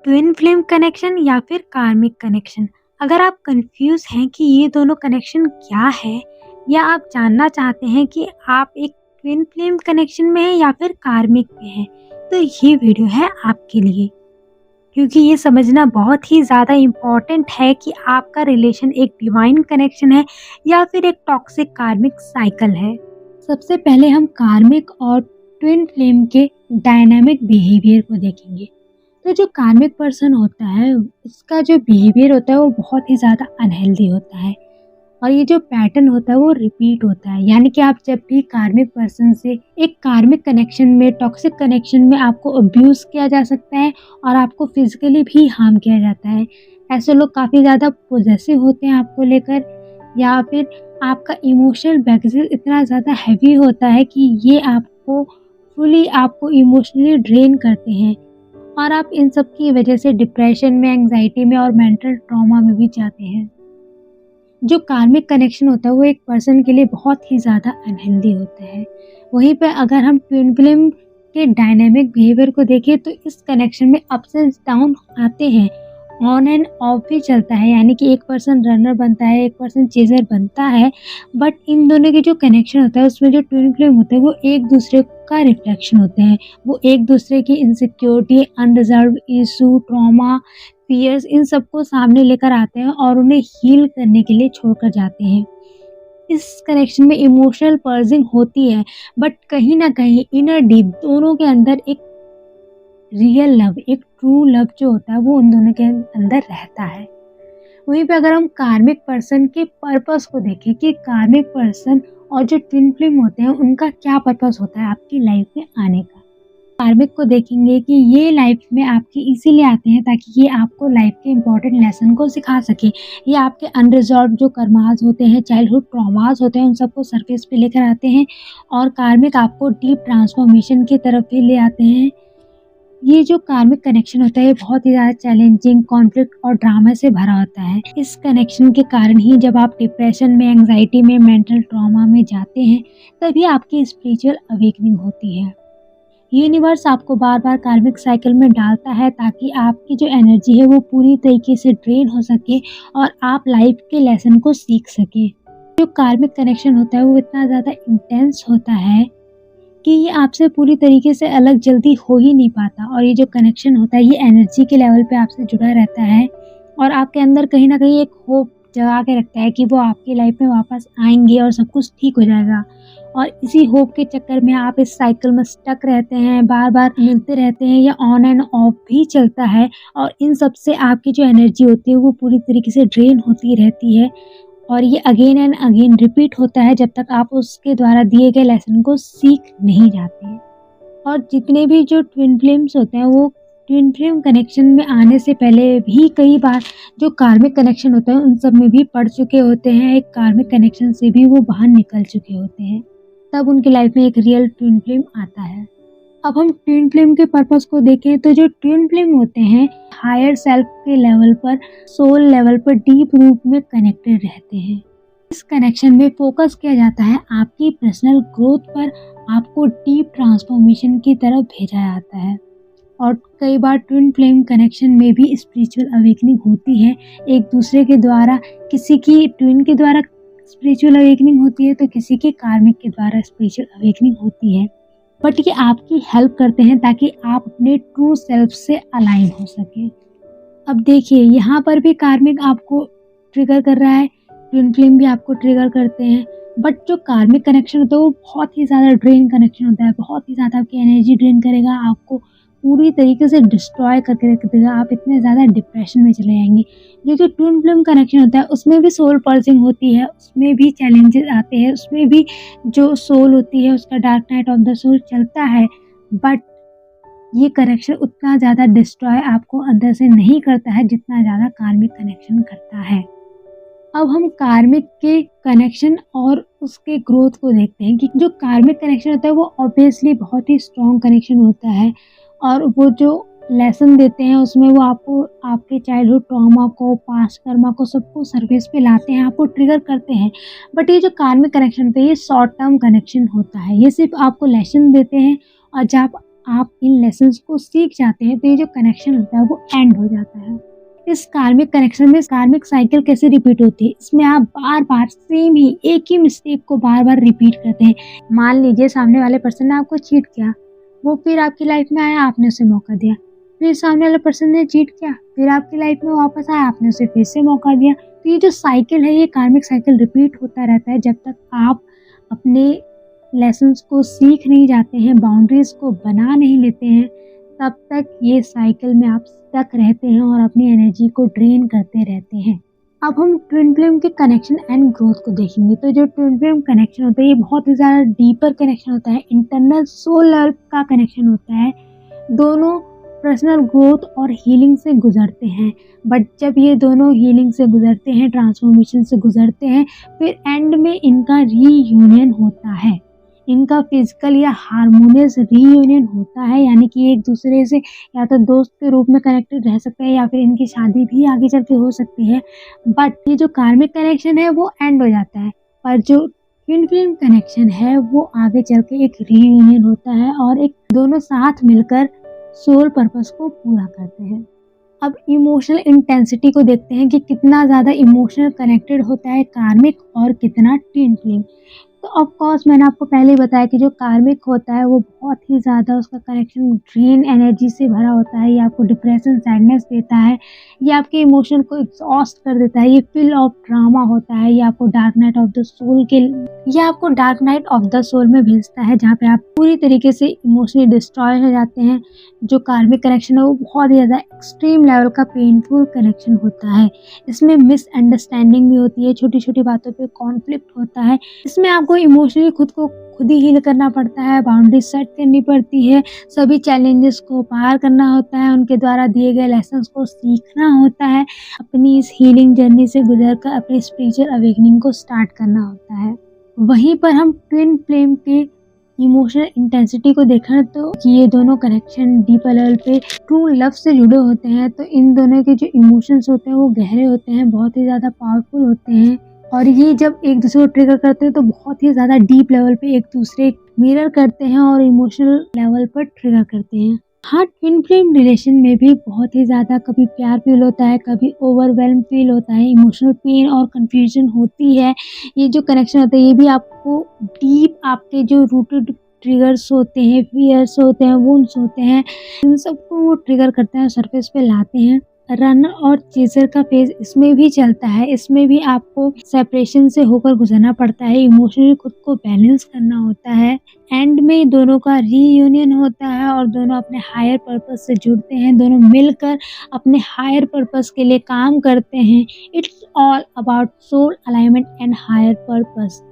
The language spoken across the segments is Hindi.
ट्विन फ्लेम कनेक्शन या फिर कार्मिक कनेक्शन। अगर आप कंफ्यूज हैं कि ये दोनों कनेक्शन क्या है या आप जानना चाहते हैं कि आप एक ट्विन फ्लेम कनेक्शन में हैं या फिर कार्मिक में हैं, तो ये वीडियो है आपके लिए। क्योंकि ये समझना बहुत ही ज़्यादा इम्पॉर्टेंट है कि आपका रिलेशन एक डिवाइन कनेक्शन है या फिर एक टॉक्सिक कार्मिक साइकिल है। सबसे पहले हम कार्मिक और ट्विन फ्लेम के डायनामिक बिहेवियर को देखेंगे। तो जो कार्मिक पर्सन होता है उसका जो बिहेवियर होता है वो बहुत ही ज़्यादा अनहेल्दी होता है और ये जो पैटर्न होता है वो रिपीट होता है। यानी कि आप जब भी कार्मिक पर्सन से एक कार्मिक कनेक्शन में, टॉक्सिक कनेक्शन में आपको अब्यूज़ किया जा सकता है और आपको फिजिकली भी हार्म किया जाता है। ऐसे लोग काफ़ी ज़्यादा पॉसेसिव होते हैं आपको लेकर, या फिर आपका इमोशनल बैगेज इतना ज़्यादा हैवी होता है कि ये आपको इमोशनली ड्रेन करते हैं और आप इन सब की वजह से डिप्रेशन में, एंग्जाइटी में और मेंटल ट्रॉमा में भी जाते हैं। जो कार्मिक कनेक्शन होता है वो एक पर्सन के लिए बहुत ही ज़्यादा अनहेल्दी होता है। वहीं पे अगर हम ट्विन फ्लेम के डायनामिक बिहेवियर को देखें तो इस कनेक्शन में अप्स एंड डाउन आते हैं, ऑन एंड ऑफ भी चलता है। यानी कि एक पर्सन रनर बनता है, एक पर्सन चेजर बनता है। बट इन दोनों के जो कनेक्शन होता है उसमें जो ट्विन फ्लेम होते हैं वो एक दूसरे का रिफ्लेक्शन होते हैं। वो एक दूसरे की insecurity, unreserved issue, trauma, fears, इन सबको सामने लेकर आते हैं और उन्हें हील करने के लिए छोड़कर जाते हैं। इस कनेक्शन में इमोशनल पर्जिंग होती है, बट कहीं ना कहीं इनर डीप दोनों के अंदर एक रियल लव, एक ट्रू लव जो होता है वो उन दोनों के अंदर रहता है। वहीं पे अगर हम कार्मिक पर्सन के पर्पस को देखें कि कार्मिक पर्सन और जो ट्विन फ्लेम होते हैं उनका क्या पर्पस होता है आपकी लाइफ में आने का। कार्मिक को देखेंगे कि ये लाइफ में आपके इसीलिए आते हैं ताकि ये आपको लाइफ के इम्पोर्टेंट लेसन को सिखा सके। ये आपके अनरिजॉल्व जो कर्मास होते हैं, चाइल्डहुड ट्रॉमास होते हैं, उन सबको सरफेस पे लेकर आते हैं और कार्मिक आपको डीप ट्रांसफॉर्मेशन की तरफ भी ले आते हैं। ये जो कार्मिक कनेक्शन होता है ये बहुत ही ज़्यादा चैलेंजिंग, कॉन्फ्लिक्ट और ड्रामा से भरा होता है। इस कनेक्शन के कारण ही जब आप डिप्रेशन में, एंग्जाइटी में, मेंटल ट्रॉमा में जाते हैं तभी आपकी स्पिरिचुअल अवेकनिंग होती है। यूनिवर्स आपको बार बार कार्मिक साइकिल में डालता है ताकि आपकी जो एनर्जी है वो पूरी तरीके से ड्रेन हो सके और आप लाइफ के लेसन को सीख सके। जो कार्मिक कनेक्शन होता है वो इतना ज़्यादा इंटेंस होता है कि ये आपसे पूरी तरीके से अलग जल्दी हो ही नहीं पाता और ये जो कनेक्शन होता है ये एनर्जी के लेवल पे आपसे जुड़ा रहता है और आपके अंदर कहीं ना कहीं एक होप जगा के रखता है कि वो आपकी लाइफ में वापस आएंगे और सब कुछ ठीक हो जाएगा। और इसी होप के चक्कर में आप इस साइकिल में स्टक रहते हैं, बार बार मिलते रहते हैं, या ऑन एंड ऑफ भी चलता है और इन सब से आपकी जो एनर्जी होती है वो पूरी तरीके से ड्रेन होती रहती है और ये अगेन एंड अगेन रिपीट होता है जब तक आप उसके द्वारा दिए गए लेसन को सीख नहीं जाते हैं। और जितने भी जो ट्विन फ्लेम्स होते हैं वो ट्विन फ्लेम कनेक्शन में आने से पहले भी कई बार जो कार्मिक कनेक्शन होता है उन सब में भी पड़ चुके होते हैं। एक कार्मिक कनेक्शन से भी वो बाहर निकल चुके होते हैं, तब उनकी लाइफ में एक रियल ट्विन फ्लेम आता है। अब हम ट्विन फ्लेम के पर्पस को देखें तो जो ट्विन फ्लेम होते हैं हायर सेल्फ के लेवल पर, सोल लेवल पर डीप रूप में कनेक्टेड रहते हैं। इस कनेक्शन में फोकस किया जाता है आपकी पर्सनल ग्रोथ पर, आपको डीप ट्रांसफॉर्मेशन की तरफ भेजा जाता है। और कई बार ट्विन फ्लेम कनेक्शन में भी स्पिरिचुअल अवेकनिंग होती है एक दूसरे के द्वारा। किसी की ट्विन के द्वारा स्पिरिचुअल अवेकनिंग होती है तो किसी के कार्मिक के द्वारा स्पिरिचुअल अवेकनिंग होती है। बट ये आपकी हेल्प करते हैं ताकि आप अपने ट्रू सेल्फ से अलाइन हो सके। अब देखिए यहाँ पर भी कार्मिक आपको ट्रिगर कर रहा है, ट्विन फ्लेम भी आपको ट्रिगर करते हैं। बट जो कार्मिक कनेक्शन होता है वो बहुत ही ज़्यादा ड्रेन कनेक्शन होता है, बहुत ही ज़्यादा आपकी एनर्जी ड्रेन करेगा, आपको पूरी तरीके से डिस्ट्रॉय करके रख देगा। आप इतने ज़्यादा डिप्रेशन में चले जाएंगे। जो ट्विन फ्लेम कनेक्शन होता है उसमें भी सोल पर्जिंग होती है, उसमें भी चैलेंजेस आते हैं, उसमें भी जो सोल होती है उसका dark night of the soul चलता है। बट ये कनेक्शन उतना ज़्यादा डिस्ट्रॉय आपको अंदर से नहीं करता है जितना ज़्यादा कार्मिक कनेक्शन करता है। अब हम कार्मिक के कनेक्शन और उसके ग्रोथ को देखते हैं कि जो कार्मिक कनेक्शन होता है वो ऑब्वियसली बहुत ही स्ट्रॉन्ग कनेक्शन होता है और वो जो लेसन देते हैं उसमें वो आपको आपके चाइल्डहुड ट्रॉमा को, पास्ट कर्मा को, सबको सर्फेस पे लाते हैं, आपको ट्रिगर करते हैं। बट ये जो कार्मिक कनेक्शन होता है ये शॉर्ट टर्म कनेक्शन होता है, ये सिर्फ आपको लेसन देते हैं और जब आप इन लेसन्स को सीख जाते हैं तो ये जो कनेक्शन होता है वो एंड हो जाता है। इस कार्मिक कनेक्शन में कार्मिक साइकिल कैसे रिपीट होती है, इसमें आप बार-बार सेम ही एक ही मिस्टेक को बार-बार रिपीट करते हैं। मान लीजिए सामने वाले पर्सन ने आपको चीट किया, वो फिर आपकी लाइफ में आया, आपने उसे मौका दिया। फिर सामने वाले पर्सन ने चीट किया, फिर आपकी लाइफ में वापस आया, आपने उसे फिर से मौका दिया। तो ये जो साइकिल है, ये कार्मिक साइकिल रिपीट होता रहता है जब तक आप अपने लेसन्स को सीख नहीं जाते हैं, बाउंड्रीज को बना नहीं लेते हैं, तब तक ये साइकिल में आप स्टक रहते हैं और अपनी एनर्जी को ड्रेन करते रहते हैं। अब हम ट्विन फ्लेम के कनेक्शन एंड ग्रोथ को देखेंगे। तो जो ट्विन फ्लेम कनेक्शन होता है ये बहुत ही ज़्यादा डीपर कनेक्शन होता है, इंटरनल सोल लेवल का कनेक्शन होता है। दोनों पर्सनल ग्रोथ और हीलिंग से गुजरते हैं, बट जब ये दोनों हीलिंग से गुजरते हैं, ट्रांसफॉर्मेशन से गुजरते हैं, फिर एंड में इनका रीयूनियन होता है। इनका फिजिकल या हार्मोनियस रीयूनियन होता है, यानी कि एक दूसरे से या तो दोस्त के रूप में कनेक्टेड रह सकते हैं या फिर इनकी शादी भी आगे चल के हो सकती है। बट ये जो कार्मिक कनेक्शन है वो एंड हो जाता है, पर जो ट्विन फ्लेम कनेक्शन है वो आगे चल के एक रीयूनियन होता है और एक दोनों साथ मिलकर सोल पर्पस को पूरा करते हैं। अब इमोशनल इंटेंसिटी को देखते हैं कि कितना ज़्यादा इमोशनल कनेक्टेड होता है कार्मिक और कितना ट्विन फ्लेम। तो ऑफ कोर्स मैंने आपको पहले ही बताया कि जो कार्मिक होता है वो बहुत ही ज़्यादा उसका कनेक्शन ड्रेन एनर्जी से भरा होता है। ये आपको डिप्रेशन, सैडनेस देता है, ये आपके इमोशन को एग्जॉस्ट कर देता है, ये फिल ऑफ ड्रामा होता है, ये आपको dark night of the soul में भेजता है, जहाँ पे आप पूरी तरीके से इमोशनली डिस्ट्रॉय हो जाते हैं। जो कार्मिक कनेक्शन है वो बहुत ही ज़्यादा एक्सट्रीम लेवल का पेनफुल कनेक्शन होता है। इसमें मिसअंडरस्टैंडिंग भी होती है, छोटी छोटी बातों पे कॉन्फ्लिक्ट होता है। इसमें आपको इमोशनली खुद को खुद ही हील करना पड़ता है, बाउंड्री सेट करनी पड़ती है, सभी चैलेंजेस को पार करना होता है, उनके द्वारा दिए गए लेसन्स को सीखना होता है, अपनी इस हीलिंग जर्नी से गुजरकर अपनी स्पिरिचुअल अवेकनिंग को स्टार्ट करना होता है। वहीं पर हम ट्विन फ्लेम के इमोशनल इंटेंसिटी को देखें तो ये दोनों कनेक्शन डीपर लेवल पे ट्रू लव से जुड़े होते हैं। तो इन दोनों के जो इमोशंस होते हैं वो गहरे होते हैं, बहुत ही ज़्यादा पावरफुल होते हैं, और ये जब एक दूसरे को ट्रिगर करते हैं तो बहुत ही ज़्यादा डीप लेवल पे एक दूसरे मिरर करते हैं और इमोशनल लेवल पर ट्रिगर करते हैं। हाँ, ट्विन फ्लेम रिलेशन में भी बहुत ही ज़्यादा कभी प्यार फील होता है, कभी ओवरवेल्म फील होता है, इमोशनल पेन और कंफ्यूजन होती है। ये जो कनेक्शन होता है ये भी आपको डीप आपके जो रूटेड ट्रिगर्स होते हैं, फियर्स होते हैं, वुंड्स होते हैं, इन सबको वो ट्रिगर करते हैं, सरफेस पे लाते हैं। रनर और चेजर का फेज इसमें भी चलता है, इसमें भी आपको सेपरेशन से होकर गुजरना पड़ता है, इमोशनली खुद को बैलेंस करना होता है। एंड में दोनों का रीयूनियन होता है और दोनों अपने हायर पर्पस से जुड़ते हैं, दोनों मिलकर अपने हायर पर्पस के लिए काम करते हैं। It's all about soul alignment and higher purpose.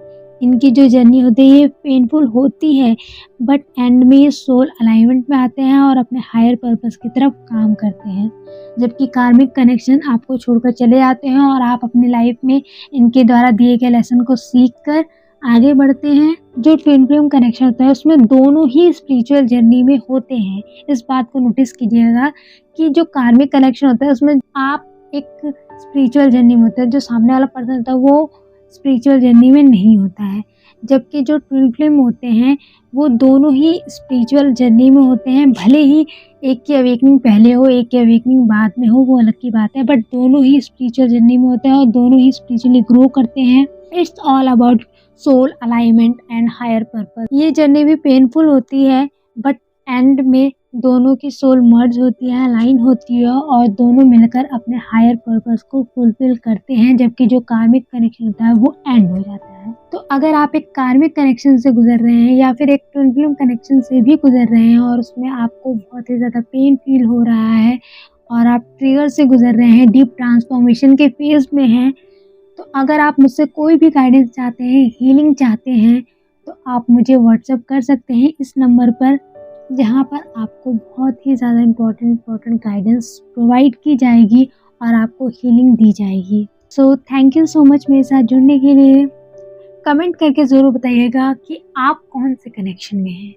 इनकी जो जर्नी होती है ये पेनफुल होती है, बट एंड में ये सोल अलाइनमेंट में आते हैं और अपने हायर पर्पस की तरफ काम करते हैं। जबकि कार्मिक कनेक्शन आपको छोड़कर चले जाते हैं और आप अपनी लाइफ में इनके द्वारा दिए गए लेसन को सीख कर आगे बढ़ते हैं। जो ट्विन फ्लेम कनेक्शन होता है उसमें दोनों ही स्पिरिचुअल जर्नी में होते हैं। इस बात को नोटिस कीजिएगा कि जो कार्मिक कनेक्शन होता है उसमें आप एक स्पिरिचुअल जर्नी में होते हैं, जो सामने वाला पर्सन होता है वो स्पिरिचुअल जर्नी में नहीं होता है। जबकि जो ट्विन फ्लेम होते हैं वो दोनों ही स्पिरिचुअल जर्नी में होते हैं, भले ही एक की अवेकनिंग पहले हो, एक की अवेकनिंग बाद में हो, वो अलग की बात है, बट दोनों ही स्पिरिचुअल जर्नी में होते हैं और दोनों ही स्पिरिचुअली ग्रो करते हैं। It's all about soul alignment and higher purpose. ये जर्नी भी पेनफुल होती है, बट एंड में दोनों की सोल मर्ज होती है, अलाइन होती है और दोनों मिलकर अपने हायर पर्पस को फुलफिल करते हैं। जबकि जो कार्मिक कनेक्शन होता है वो एंड हो जाता है। तो अगर आप एक कार्मिक कनेक्शन से गुजर रहे हैं या फिर एक ट्विन फ्लेम कनेक्शन से भी गुजर रहे हैं और उसमें आपको बहुत ही ज़्यादा पेन फील हो रहा है और आप ट्रिगर से गुजर रहे हैं, डीप ट्रांसफॉर्मेशन के फेज में हैं, तो अगर आप मुझसे कोई भी गाइडेंस चाहते हैं, हीलिंग चाहते हैं, तो आप मुझे व्हाट्सएप कर सकते हैं इस नंबर पर, जहाँ पर आपको बहुत ही ज़्यादा इम्पोर्टेंट गाइडेंस प्रोवाइड की जाएगी और आपको हीलिंग दी जाएगी। So thank you so much मेरे साथ जुड़ने के लिए। कमेंट करके ज़रूर बताइएगा कि आप कौन से कनेक्शन में हैं।